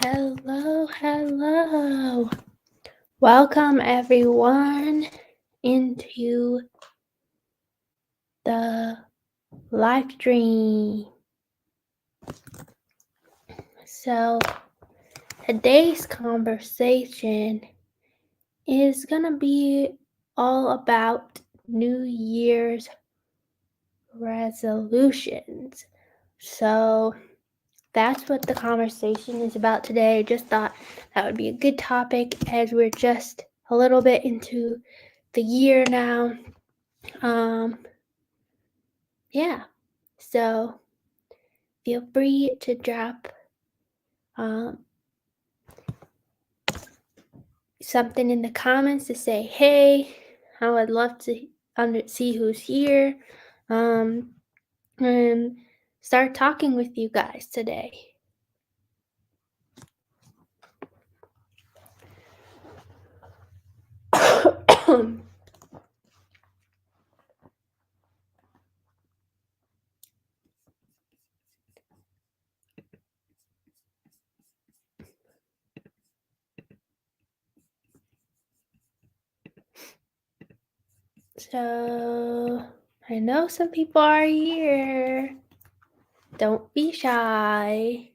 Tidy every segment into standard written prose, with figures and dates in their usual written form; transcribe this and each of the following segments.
Hello. Welcome everyone into the live stream. So today's conversation is gonna be all about New Year's resolutions. So that's what the conversation is about today. I just thought that would be a good topic as we're just a little bit into the year now. Yeah, so feel free to drop something in the comments to say, hey, I would love to see who's here, and start talking with you guys today. So I know some people are here. Don't be shy.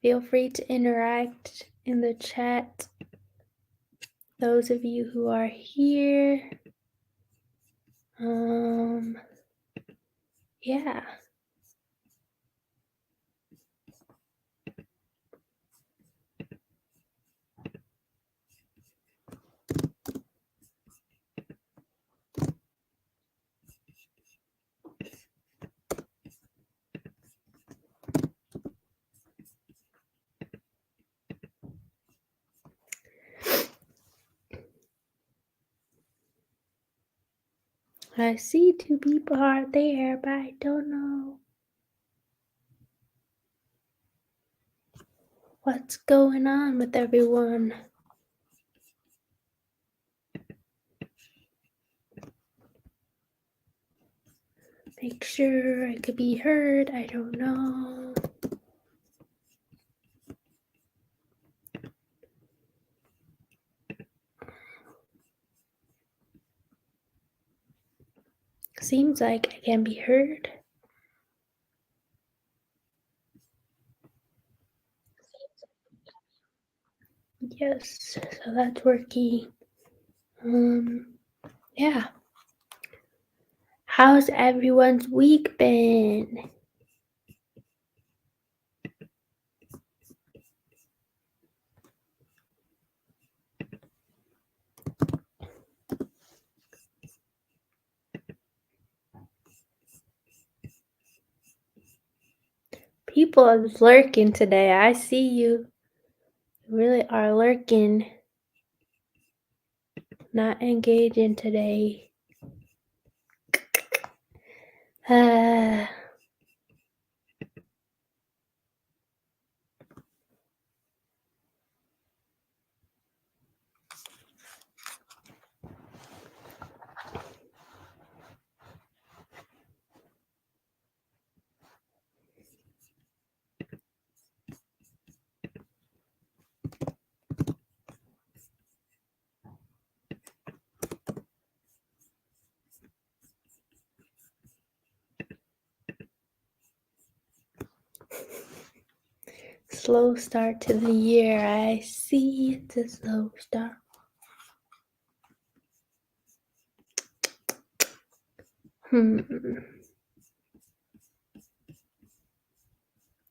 Feel free to interact in the chat. Those of you who are here. Yeah. I see 2 people are there, but I don't know what's going on with everyone. Make sure I could be heard. I don't know. Seems like I can be heard. Yes, so that's working. Yeah. How's everyone's week been? People are lurking today. I see you. You really are lurking. Not engaging today. Slow start to the year. I see it's a slow start.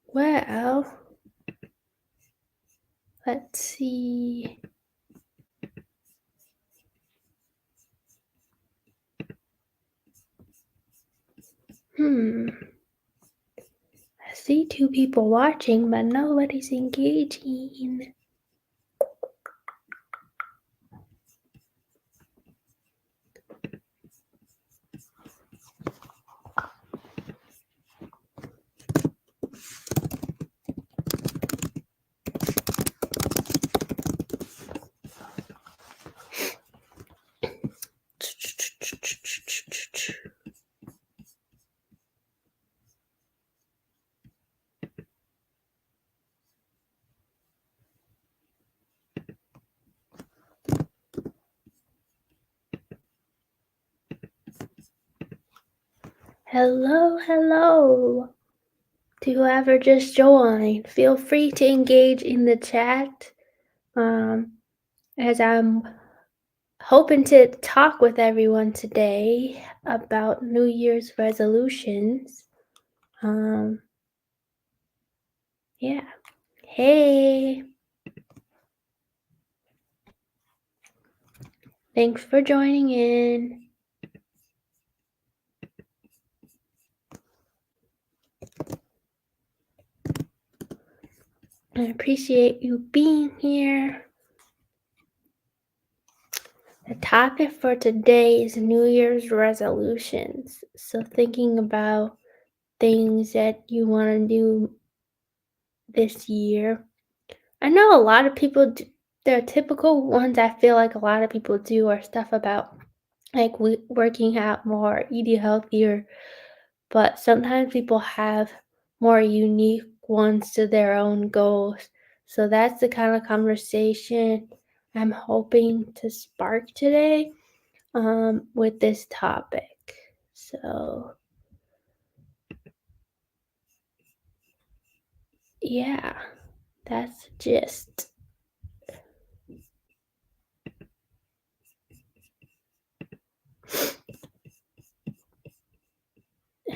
Well, let's see. I see 2 people watching, but nobody's engaging. Hello to whoever just joined. Feel free to engage in the chat as I'm hoping to talk with everyone today about New Year's resolutions. Yeah. Hey, thanks for joining in. I appreciate you being here. The topic for today is New Year's resolutions. So, thinking about things that you want to do this year. I know a lot of people do, the typical ones I feel like a lot of people do are stuff about like working out more, eating healthier, but sometimes people have more unique ones to their own goals. So that's the kind of conversation I'm hoping to spark today with this topic. So, yeah, that's just.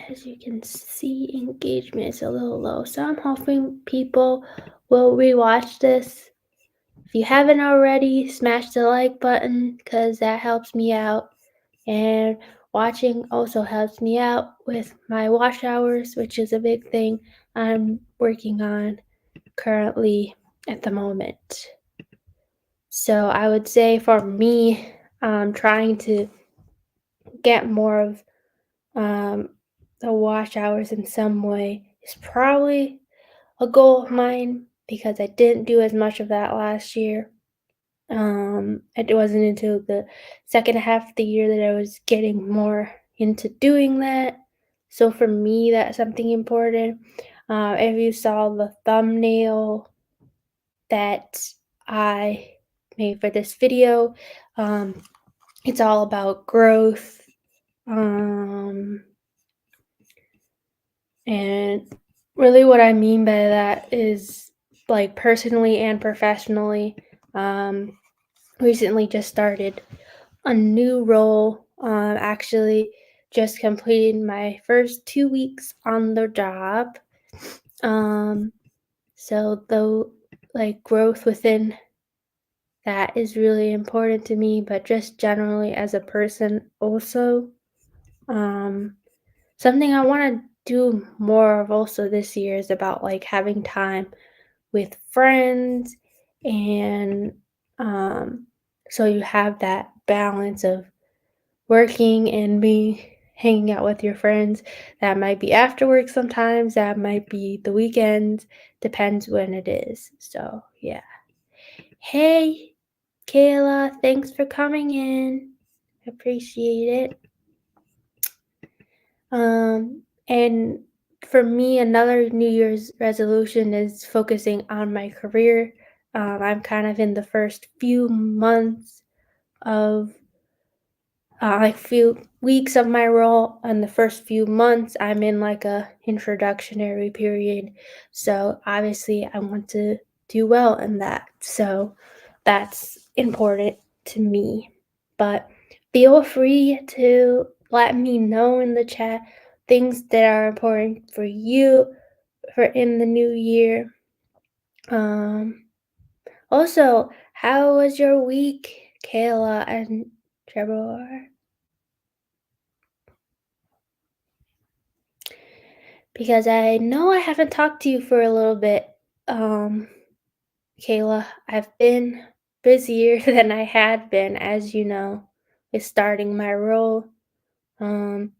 As you can see, engagement is a little low, so I'm hoping people will rewatch this. If you haven't already, smash the like button because that helps me out, and watching also helps me out with my watch hours, which is a big thing I'm working on currently at the moment. So I would say for me, trying to get more of the watch hours in some way is probably a goal of mine because I didn't do as much of that last year. It wasn't until the second half of the year that I was getting more into doing that. So for me, that's something important. If you saw the thumbnail that I made for this video, it's all about growth. And really what I mean by that is like personally and professionally. Recently just started a new role. Actually just completed my first 2 weeks on the job. So though like growth within that is really important to me, but just generally as a person also. Something I want to do more of also this year is about like having time with friends and so you have that balance of working and me hanging out with your friends. That might be after work sometimes, that might be the weekends, depends when it is. So yeah. Hey Kayla, thanks for coming in. Appreciate it. And for me, another New Year's resolution is focusing on my career. I'm kind of in the first few months of, like few weeks of my role. And the first few months, I'm in like a introductionary period. So obviously, I want to do well in that. So that's important to me. But feel free to let me know in the chat things that are important for you for in the new year. Also, how was your week, Kayla and Trevor? Because I know I haven't talked to you for a little bit, Kayla. I've been busier than I had been, as you know, with starting my role, and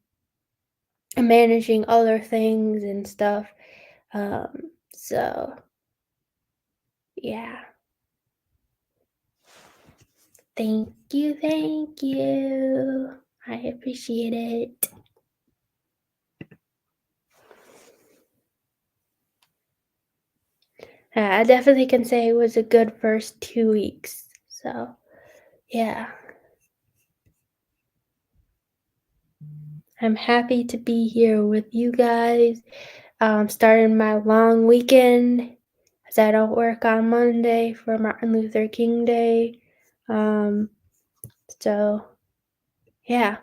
managing other things and stuff. So yeah. Thank you, thank you. I appreciate it. I definitely can say it was a good first 2 weeks. So, yeah. I'm happy to be here with you guys. Starting my long weekend as I don't work on Monday for Martin Luther King Day. Um, so yeah,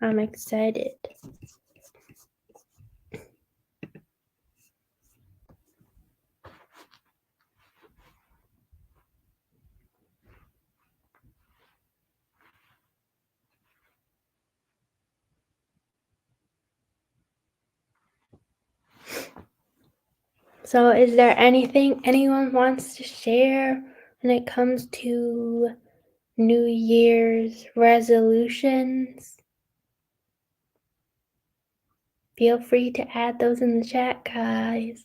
I'm excited. So is there anything anyone wants to share when it comes to New Year's resolutions? Feel free to add those in the chat, guys.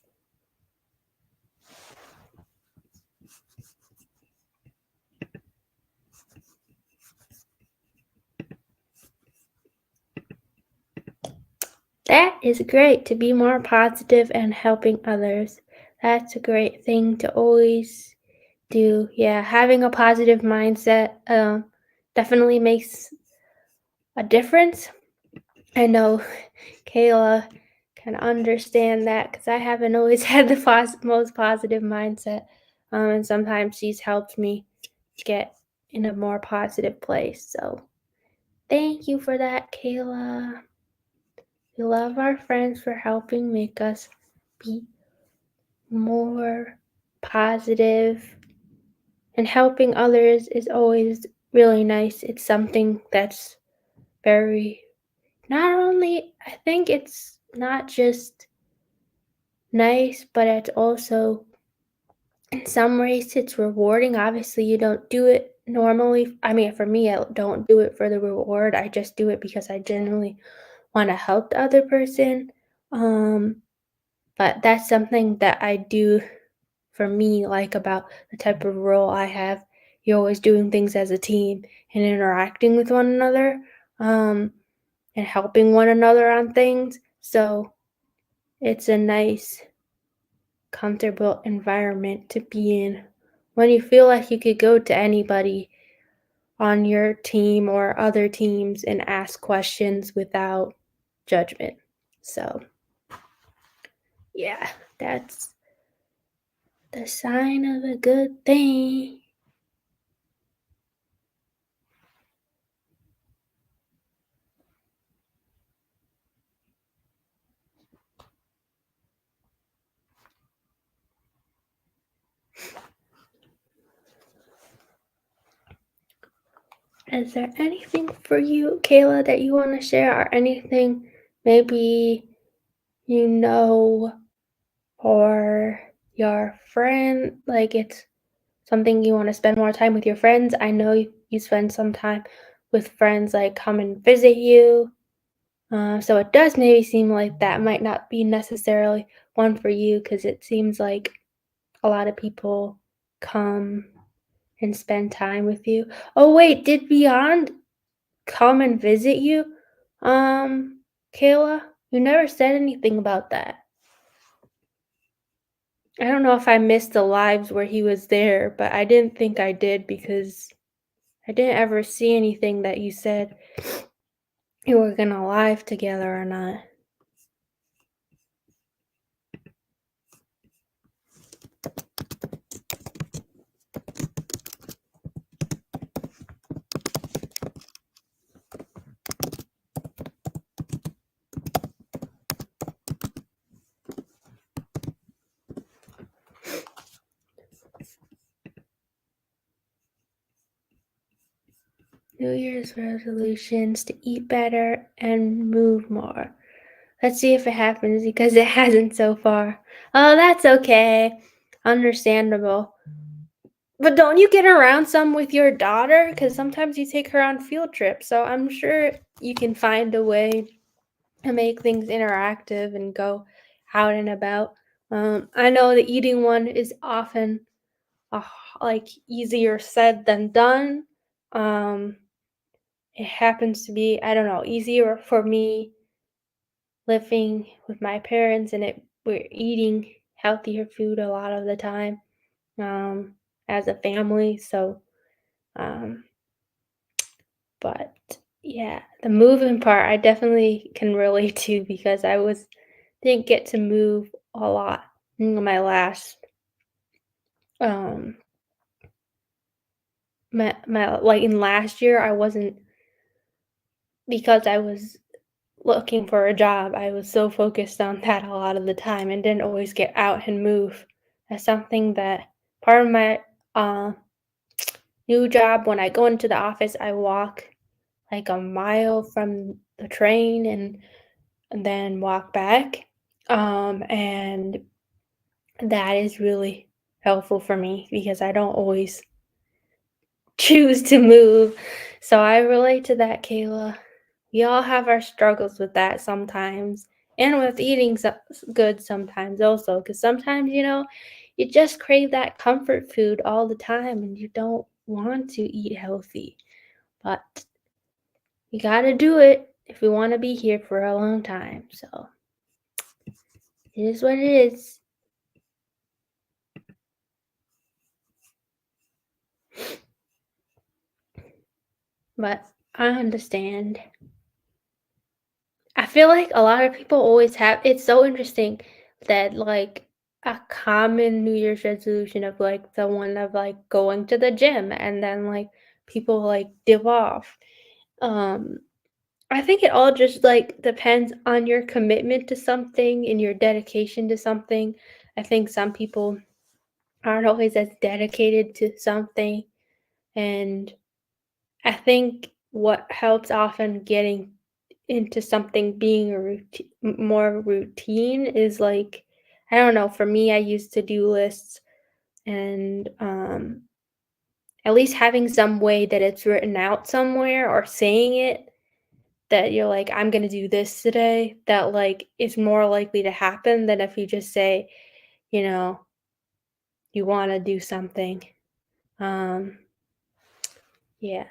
That is great, to be more positive and helping others. That's a great thing to always do. Yeah, having a positive mindset definitely makes a difference. I know Kayla can understand that because I haven't always had the most positive mindset. And sometimes she's helped me get in a more positive place. So thank you for that, Kayla. We love our friends for helping make us be more positive, and helping others is always really nice. It's something that's very, not only, I think it's not just nice, but it's also, in some ways, it's rewarding. Obviously, you don't do it normally. I mean, for me, I don't do it for the reward. I just do it because I genuinely want to help the other person. But that's something that I do for me, like about the type of role I have. You're always doing things as a team and interacting with one another, and helping one another on things. So it's a nice, comfortable environment to be in when you feel like you could go to anybody on your team or other teams and ask questions without judgment. So, yeah, that's the sign of a good thing. Is there anything for you, Kayla, that you want to share, or anything maybe you know, or your friend, like it's something you want to spend more time with your friends? I know you spend some time with friends, like come and visit you. So it does maybe seem like that might not be necessarily one for you, because it seems like a lot of people come and spend time with you. Oh, wait, did Beyond come and visit you, Kayla? You never said anything about that. I don't know if I missed the lives where he was there, but I didn't think I did, because I didn't ever see anything that you said you were gonna live together or not. New Year's resolutions to eat better and move more. Let's see if it happens, because it hasn't so far. Oh, that's okay. Understandable. But don't you get around some with your daughter? Because sometimes you take her on field trips. So I'm sure you can find a way to make things interactive and go out and about. I know the eating one is often like easier said than done. It happens to be, I don't know, easier for me living with my parents, and we're eating healthier food a lot of the time, as a family. So, um, but Yeah, the moving part I definitely can relate to because I was didn't get to move a lot in my last um my like in last year I wasn't because I was looking for a job. I was so focused on that a lot of the time and didn't always get out and move. That's something that part of my uh new job when I go into the office I walk like a mile from the train and then walk back. And that is really helpful for me because I don't always choose to move. So I relate to that, Kayla. We all have our struggles with that sometimes, and with eating good sometimes also. Because sometimes, you just crave that comfort food all the time and you don't want to eat healthy. But we gotta do it if we want to be here for a long time. So it is what it is. But I understand. I feel like a lot of people always have it's so interesting that like a common New Year's resolution of like the one of like going to the gym and then like people like dip off. Um I think it all just like depends on your commitment to something and your dedication to something. I think some people aren't always as dedicated to something, and I think what helps often getting into something being a more routine is like I don't know, for me I use to-do lists and at least having some way that it's written out somewhere or saying it that you're like I'm going to do this today that like is more likely to happen than if you just say, you know, you want to do something. Um yeah.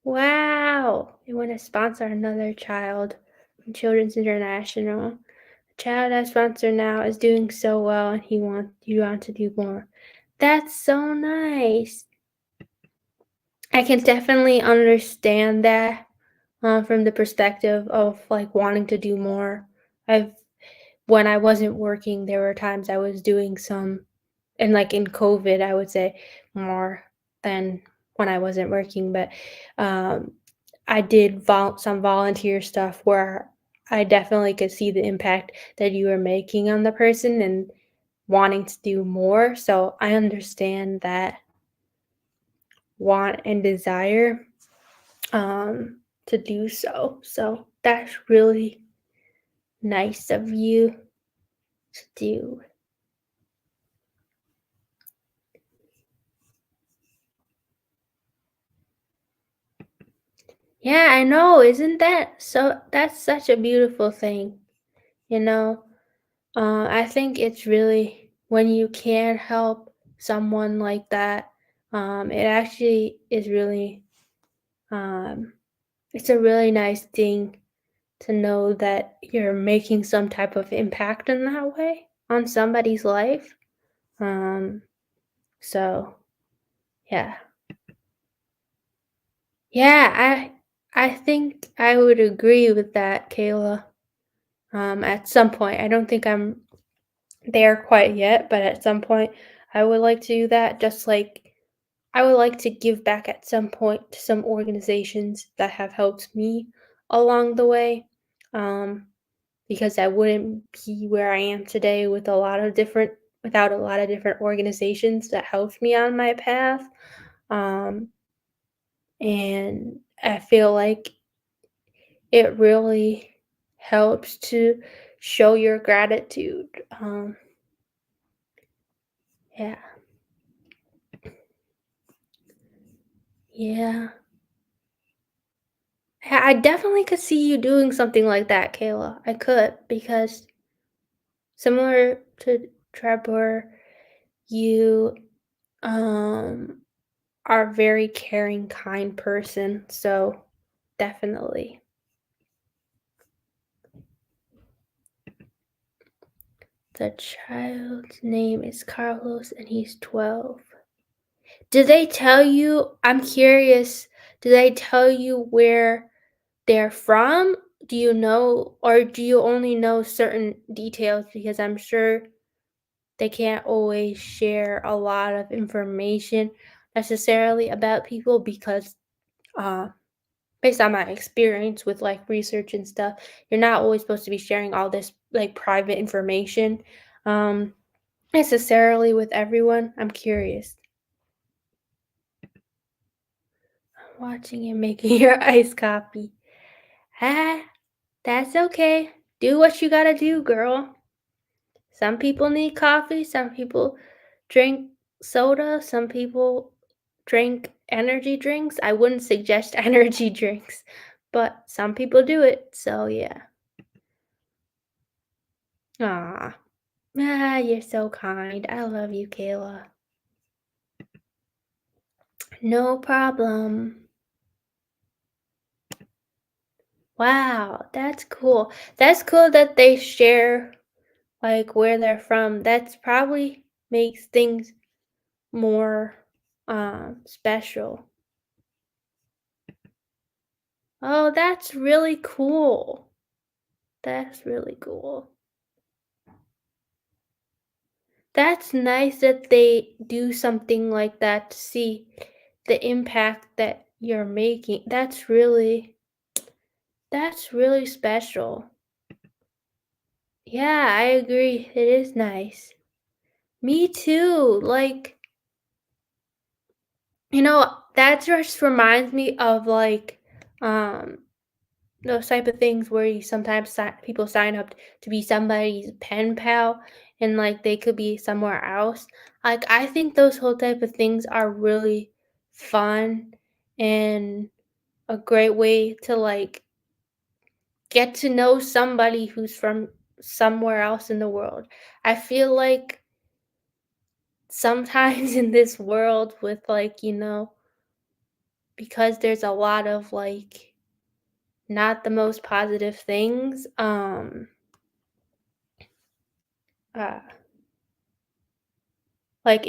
Wow! They want to sponsor another child from Children's International. The child I sponsor now is doing so well and you want to do more. That's so nice. I can definitely understand that from the perspective of like wanting to do more. I've when I wasn't working, there were times I was doing some and like in COVID, I would say more than when I wasn't working, but um, I did some volunteer stuff where I definitely could see the impact that you were making on the person and wanting to do more. So I understand that want and desire to do so. So that's really nice of you to do. Yeah, I know. Isn't that so? That's such a beautiful thing, you know? I think it's really when you can help someone like that, it actually is really, um, it's a really nice thing to know that you're making some type of impact in that way on somebody's life. Um, so yeah. Yeah, I think I would agree with that, Kayla. At some point, I don't think I'm there quite yet, but at some point, I would like to do that. Just like I would like to give back at some point to some organizations that have helped me along the way, um, because I wouldn't be where I am today without a lot of different organizations that helped me on my path. Um, and I feel like it really helps to show your gratitude. Yeah, yeah. I definitely could see you doing something like that, Kayla. I could because similar to Trevor, you um are a very caring, kind person. So definitely. The child's name is Carlos and he's 12. Did they tell you? I'm curious. Do they tell you where they're from? Do you know, or do you only know certain details? Because I'm sure they can't always share a lot of information necessarily about people because uh based on my experience with like research and stuff, you're not always supposed to be sharing all this like private information um necessarily with everyone. I'm curious. Watching and making your iced coffee. Ah, that's okay. Do what you gotta do, girl. Some people need coffee, some people drink soda, some people drink energy drinks. I wouldn't suggest energy drinks, but some people do it, so yeah. Ah, you're so kind. I love you, Kayla. No problem. Wow, that's cool. That's cool that they share like where they're from. That's probably makes things more special. Oh, that's really cool. That's really cool. That's nice that they do something like that to see the impact that you're making. That's really special. Yeah, I agree. It is nice. Me too. Like, that just reminds me of like um those type of things where you sometimes people sign up to be somebody's pen pal and like they could be somewhere else. Like I think those whole type of things are really fun and a great way to like get to know somebody who's from somewhere else in the world. I feel like sometimes in this world with like, because there's a lot of like not the most positive things, uh like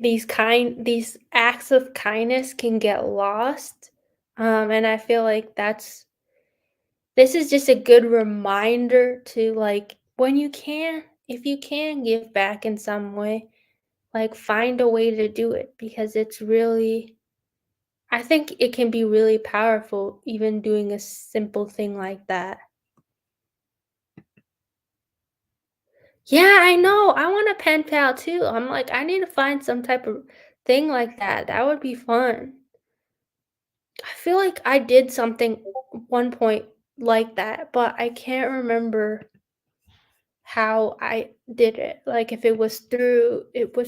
these acts of kindness can get lost. And I feel like this is just a good reminder to like when you can, if you can give back in some way, like find a way to do it because it's really I think it can be really powerful even doing a simple thing like that. Yeah, I know. I want a pen pal too. I'm like, I need to find some type of thing like that. That would be fun. I feel like I did something one point like that, but I can't remember how I did it. Like if it was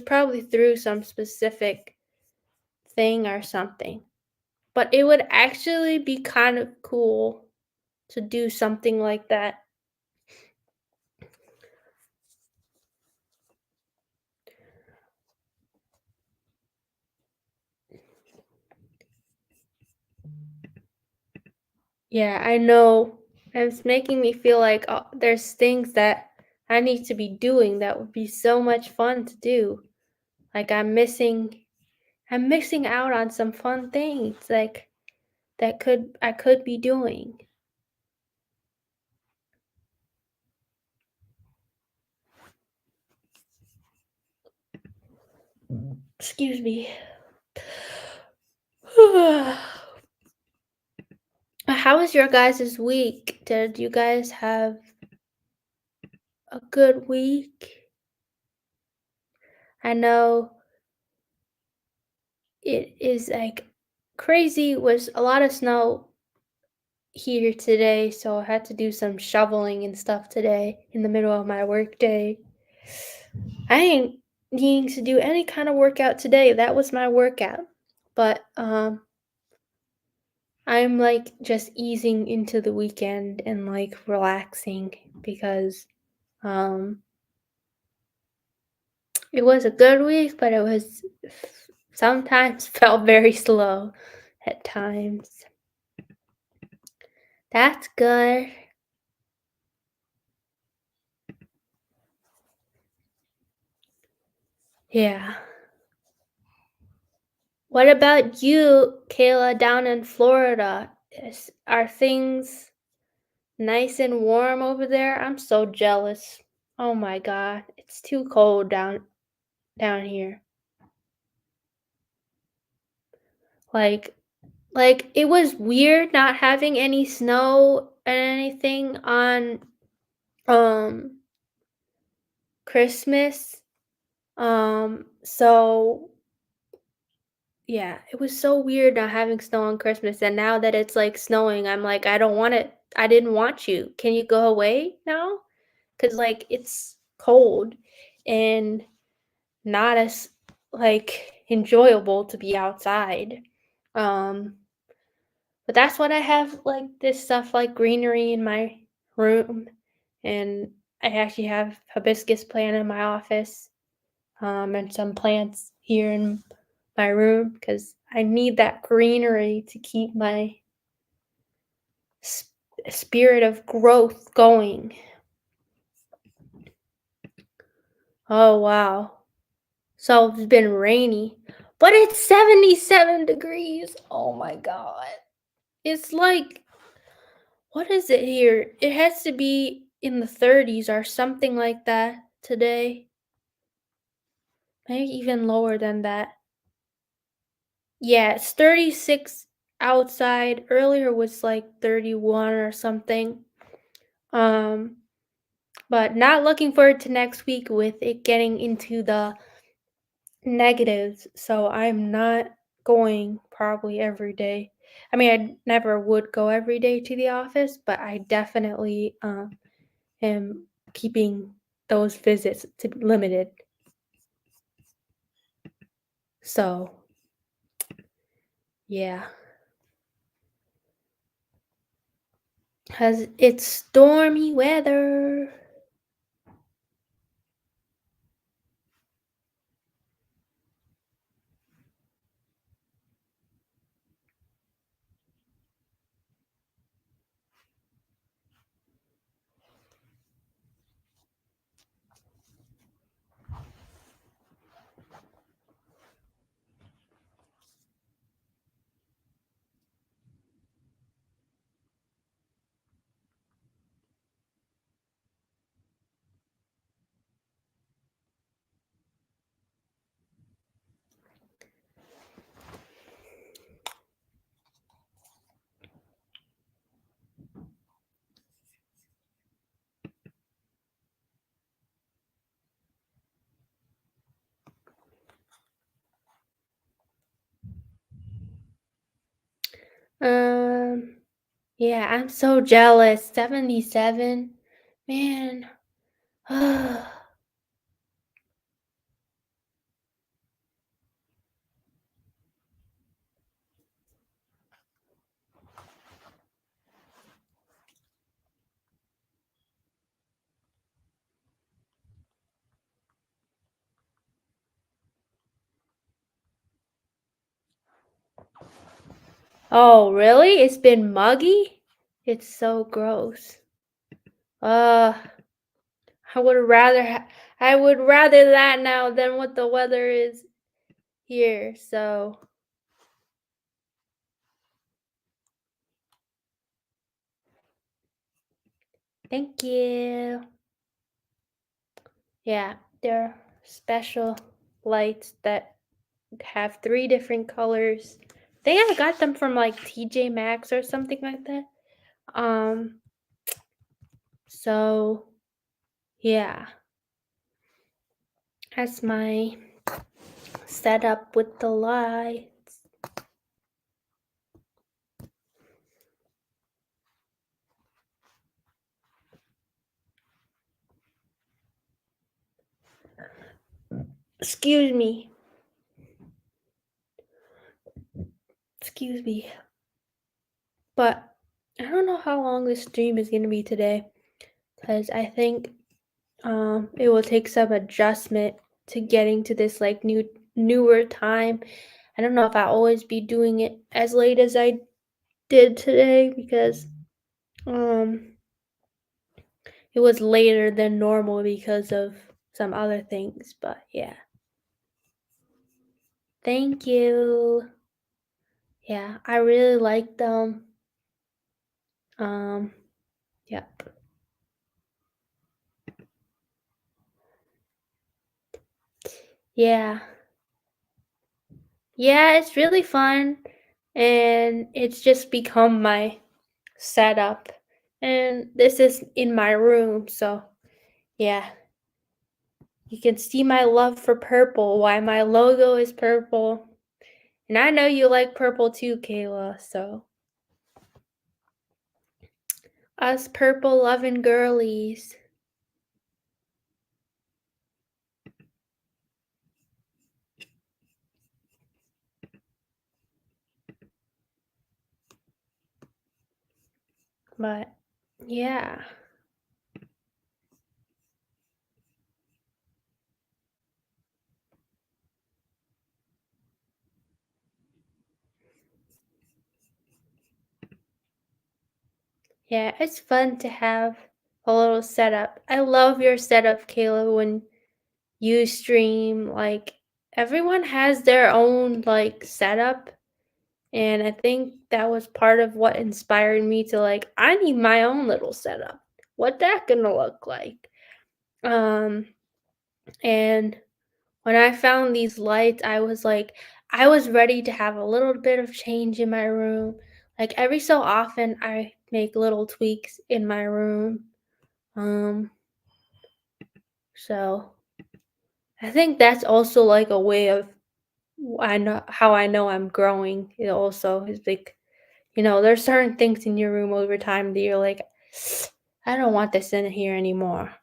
probably through some specific thing or something. But it would actually be kind of cool to do something like that. Yeah, I know. It's making me feel like there's things that I need to be doing that would be so much fun to do. Like I'm missing out on some fun things like that could I could be doing. Excuse me. How was your guys' week? Did you guys have a good week? I know it is like crazy was a lot of snow here today, so I had to do some shoveling and stuff today in the middle of my work day. I ain't needing to do any kind of workout today. That was my workout. But I'm like just easing into the weekend and like relaxing because um it was a good week, but it was sometimes felt very slow at times. That's good. Yeah. What about you, Kayla, down in Florida? Are things nice and warm over there? I'm so jealous. Oh my god, it's too cold down here. Like it was weird not having any snow and anything on um Christmas. So yeah, it was so weird not having snow on Christmas, and now that it's, like, snowing, I'm like, "I don't want it. I didn't want you. Can you go away now?" 'Cause, like, it's cold and not as, like, enjoyable to be outside. Um, but that's what I have, like, this stuff like greenery in my room, and I actually have hibiscus plant in my office, and some plants here in my room because I need that greenery to keep my spirit of growth going. Oh, wow. So it's been rainy, but it's 77 degrees. Oh my God. It's like, what is it here? It has to be in the 30s or something like that today. Maybe even lower than that. Yeah, it's 36 outside. Earlier was like 31 or something. Um, but not looking forward to next week with it getting into the negatives. So I'm not going probably every day. I mean, I never would go every day to the office, but I definitely am keeping those visits to limited. So, yeah. Cause it's stormy weather. Um, yeah, I'm so jealous. 77. Man. Oh, really? It's been muggy? It's so gross. Uh, I would rather I would rather that now than what the weather is here. So, thank you. Yeah, there are special lights that have 3 different colors. I think I got them from like TJ Maxx or something like that. Um, so yeah, that's my setup with the lights. Excuse me. Excuse me. But I don't know how long this stream is going to be today because I think it will take some adjustment to getting to this like newer time. I don't know if I'll always be doing it as late as I did today because um it was later than normal because of some other things, but yeah. Thank you. Yeah, I really like them. Um, yep. Yeah. Yeah, it's really fun and it's just become my setup. And this is in my room, so yeah. You can see my love for purple, why my logo is purple. And I know you like purple too, Kayla, so us purple loving girlies. But yeah. Yeah, it's fun to have a little setup. I love your setup, Kayla, when you stream. Like, everyone has their own, like, setup. And I think that was part of what inspired me to, like, I need my own little setup. What that gonna look like? Um, and when I found these lights, I was like, I was ready to have a little bit of change in my room. Like every so often, I make little tweaks in my room. Um, so I think that's also like a way of I know how I know I'm growing. It also is like, there's certain things in your room over time that you're like, I don't want this in here anymore.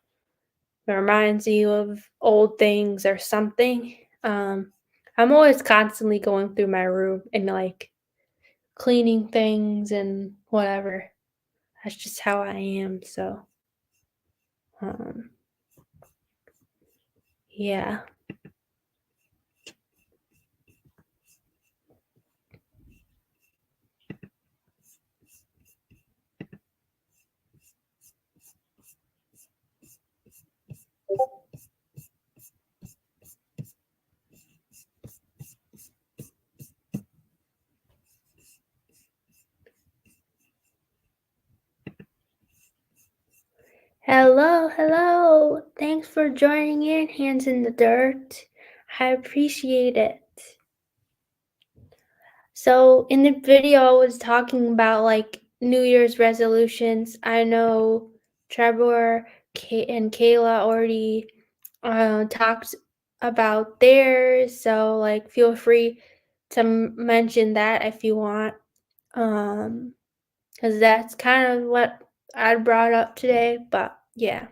It reminds you of old things or something. I'm always constantly going through my room and like cleaning things and whatever. That's just how I am. So, um, yeah. Hello, hello. Thanks for joining in, Hands in the Dirt. I appreciate it. So, in the video, I was talking about like New Year's resolutions. I know Trevor and Kayla already talked about theirs, so like feel free to mention that if you want, because that's kind of what I brought up today. But yeah,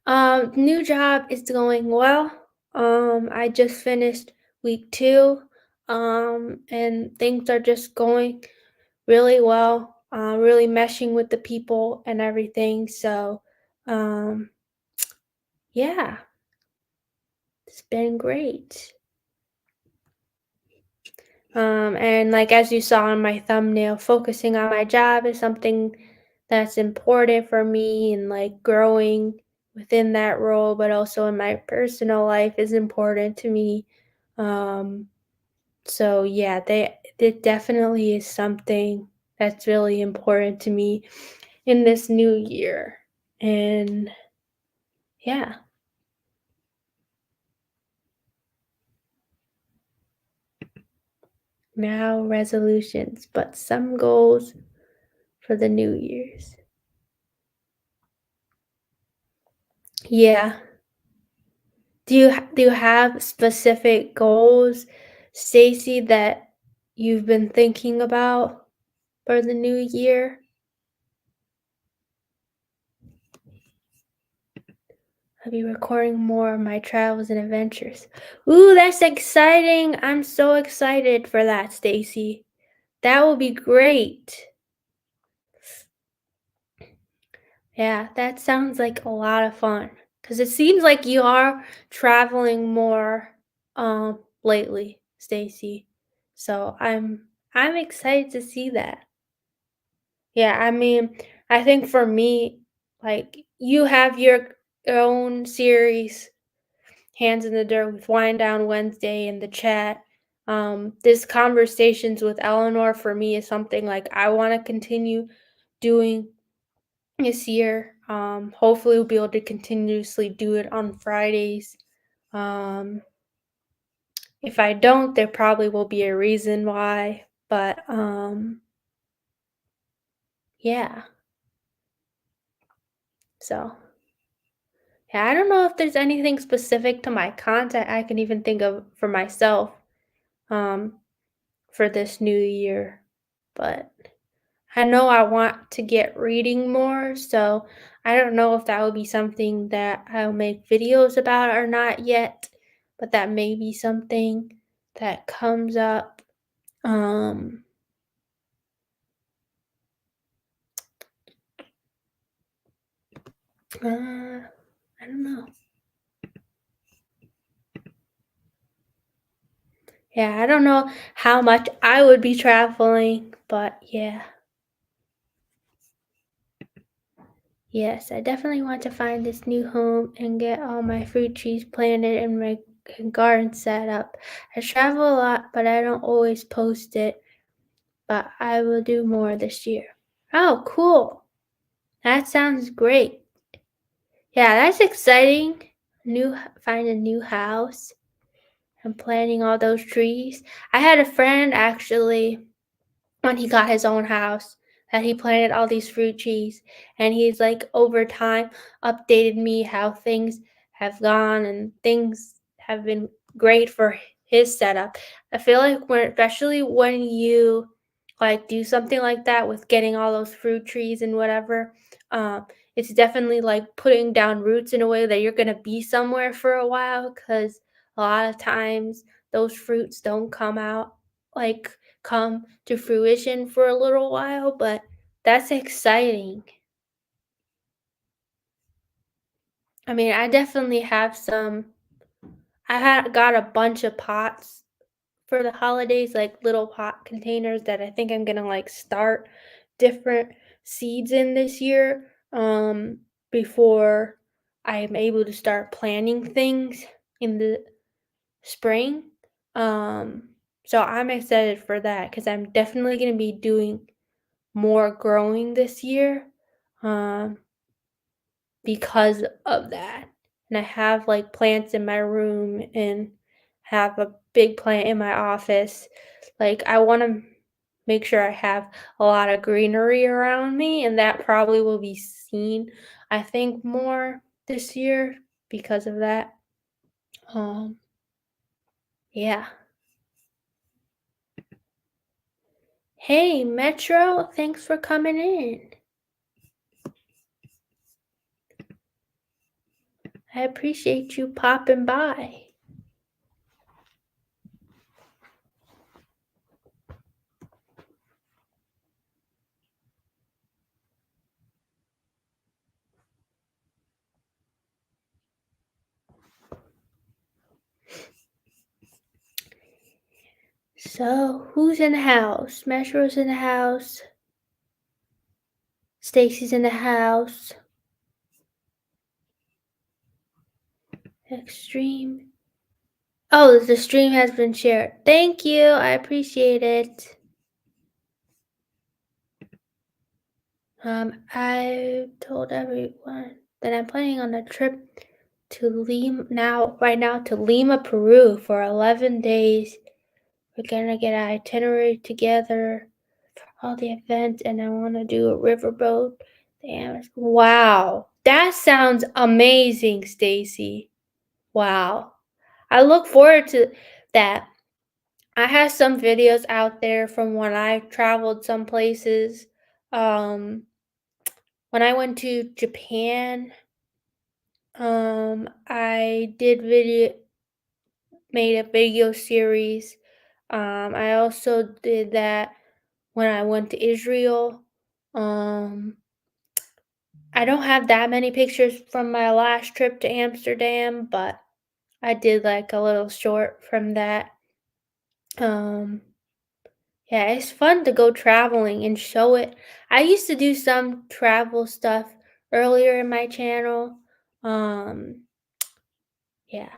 new job is going well. I just finished week 2, and things are just going really well. Really meshing with the people and everything. So, um, yeah, it's been great. And like as you saw in my thumbnail, focusing on my job is something that's important for me, and like growing within that role, but also in my personal life is important to me. Um, so yeah, it definitely is something that's really important to me in this new year. And yeah, now resolutions, but some goals for the new year's. Yeah. Do you have specific goals, Stacy, that you've been thinking about for the new year? I'll be recording more of my travels and adventures. Ooh, that's exciting. I'm so excited for that, Stacy. That will be great. Yeah, that sounds like a lot of fun. Cause it seems like you are traveling more lately, Stacy. So I'm excited to see that. Yeah, I mean, I think for me, like you have your own series, Hands in the Dirt with Wind Down Wednesday in the chat. This conversations with Eleanor for me is something like I want to continue doing this year. Hopefully, we'll be able to continuously do it on Fridays. Um, if I don't, there probably will be a reason why. But yeah. So yeah, I don't know if there's anything specific to my content I can even think of for myself um, for this new year. But I know I want to get reading more, so I don't know if that will be something that I'll make videos about or not yet, but that may be something that comes up. Um, I don't know. Yeah, I don't know how much I would be traveling, but yeah. Yes, I definitely want to find this new home and get all my fruit trees planted and my garden set up. I travel a lot, but I don't always post it, but I will do more this year. Oh, cool. That sounds great. Yeah, that's exciting. Find a new house and planting all those trees. I had a friend actually when he got his own house that he planted all these fruit trees, and he's like over time updated me how things have gone and things have been great for his setup. I feel like especially when you like do something like that with getting all those fruit trees and whatever, it's definitely like putting down roots in a way that you're gonna be somewhere for a while, because a lot of times those fruits don't come to fruition for a little while, but that's exciting. I mean, I definitely have some. I had got a bunch of pots for the holidays, like little pot containers that I think I'm gonna like start different seeds in this year. Before I am able to start planting things in the spring. Um, so I'm excited for that because I'm definitely gonna be doing more growing this year um, because of that. And I have like plants in my room and have a big plant in my office. Like, I want to make sure I have a lot of greenery around me, and that probably will be seen, I think, more this year because of that. Um, yeah. Hey, Metro, thanks for coming in. I appreciate you popping by. So, who's in the house? Metro's in the house. Stacy's in the house. Extreme. Oh, the stream has been shared. Thank you. I appreciate it. I told everyone that I'm planning on a trip to right now to Lima, Peru for 11 days. We're gonna get an itinerary together for all the events, and I want to do a riverboat. Wow, that sounds amazing, Stacy. Wow. I look forward to that. I have some videos out there from when I traveled some places. Um, when I went to Japan, I made a video series. I also did that when I went to Israel. Um, I don't have that many pictures from my last trip to Amsterdam, but I did like a little short from that. Um, yeah, it's fun to go traveling and show it. I used to do some travel stuff earlier in my channel. Um, yeah.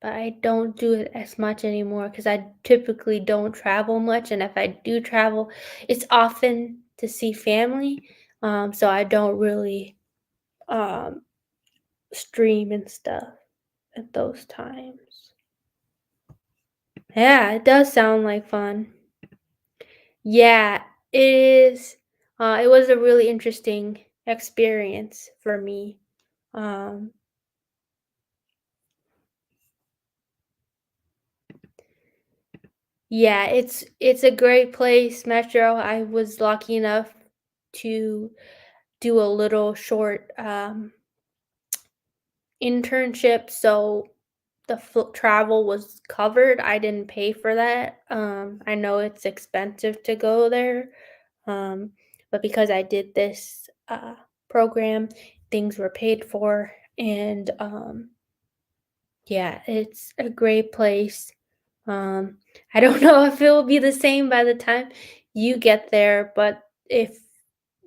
but I don't do it as much anymore because I typically don't travel much, and if I do travel, it's often to see family, so I don't really um, stream and stuff at those times. Yeah, it does sound like fun. Yeah, it is. It was a really interesting experience for me. Um, yeah, it's a great place, Metro. I was lucky enough to do a little short internship, so the travel was covered. I didn't pay for that. I know it's expensive to go there, um, but because I did this program, things were paid for, and yeah, it's a great place. Um, I don't know if it will be the same by the time you get there, but if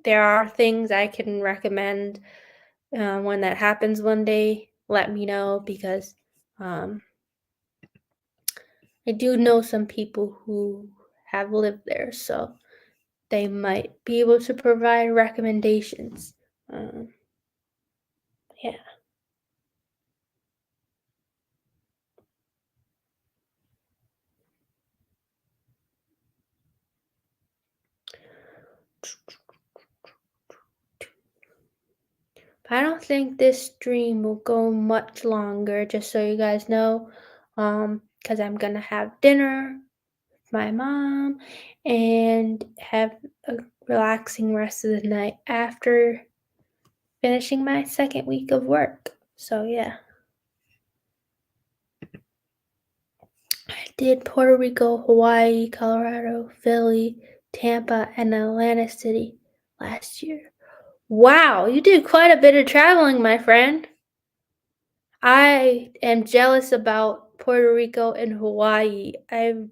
there are things I can recommend when that happens one day, let me know because um, I do know some people who have lived there, so they might be able to provide recommendations. Um, yeah. I don't think this stream will go much longer, just so you guys know, because I'm gonna have dinner with my mom and have a relaxing rest of the night after finishing my second week of work. So yeah, I did Puerto Rico, Hawaii, Colorado, Philly, Tampa, and Atlanta City last year. Wow, you did quite a bit of traveling, my friend. I am jealous about Puerto Rico and Hawaii.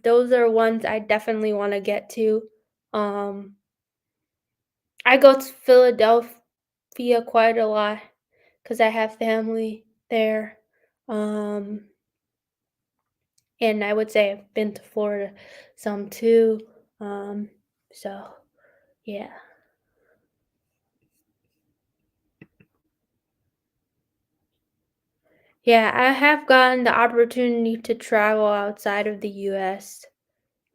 Those are ones I definitely want to get to. Um, I go to Philadelphia quite a lot because I have family there. Um, and I would say I've been to Florida some too. Um, so yeah. Yeah, I have gotten the opportunity to travel outside of the US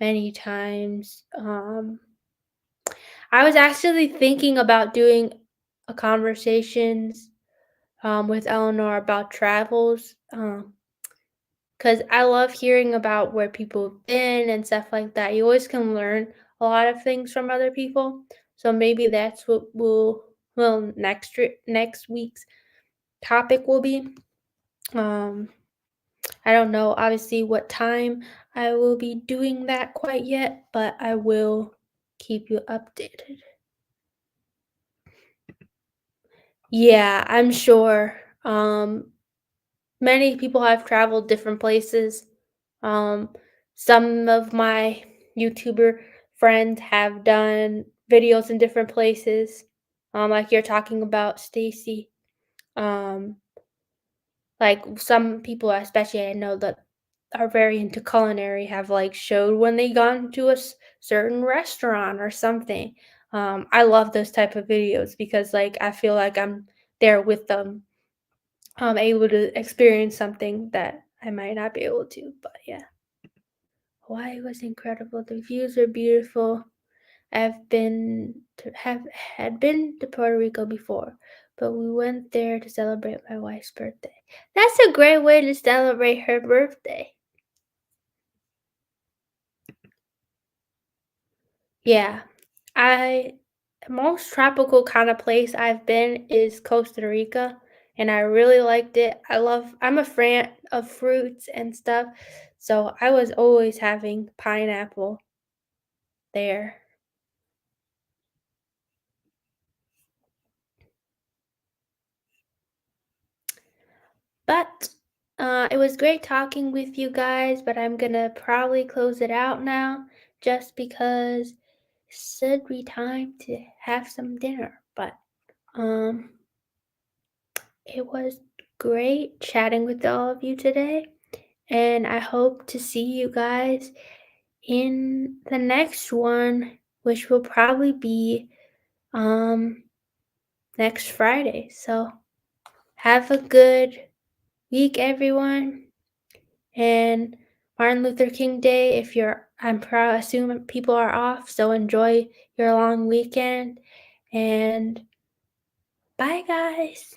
many times. I was actually thinking about doing a conversations with Eleanor about travels because I love hearing about where people have been and stuff like that. You always can learn a lot of things from other people. So maybe that's what next week's topic will be. Um, I don't know obviously what time I will be doing that quite yet, but I will keep you updated. Yeah, I'm sure. Many people have traveled different places. Um, some of my YouTuber friends have done videos in different places. Like you're talking about Stacy. Um, like some people, especially I know that are very into culinary, have like showed when they gone to a certain restaurant or something. I love those type of videos because like I feel like I'm there with them, able to experience something that I might not be able to. But yeah, Hawaii was incredible. The views are beautiful. Have had been to Puerto Rico before, but we went there to celebrate my wife's birthday. That's a great way to celebrate her birthday. Yeah, I most tropical kind of place I've been is Costa Rica, and I really liked it. I'm a fan of fruits and stuff, so I was always having pineapple there. But it was great talking with you guys, but I'm gonna probably close it out now just because it should be time to have some dinner. But um it was great chatting with all of you today, and I hope to see you guys in the next one, which will probably be next Friday. So have a good week, everyone. And Martin Luther King Day, if you're, assume people are off, so enjoy your long weekend. And bye, guys.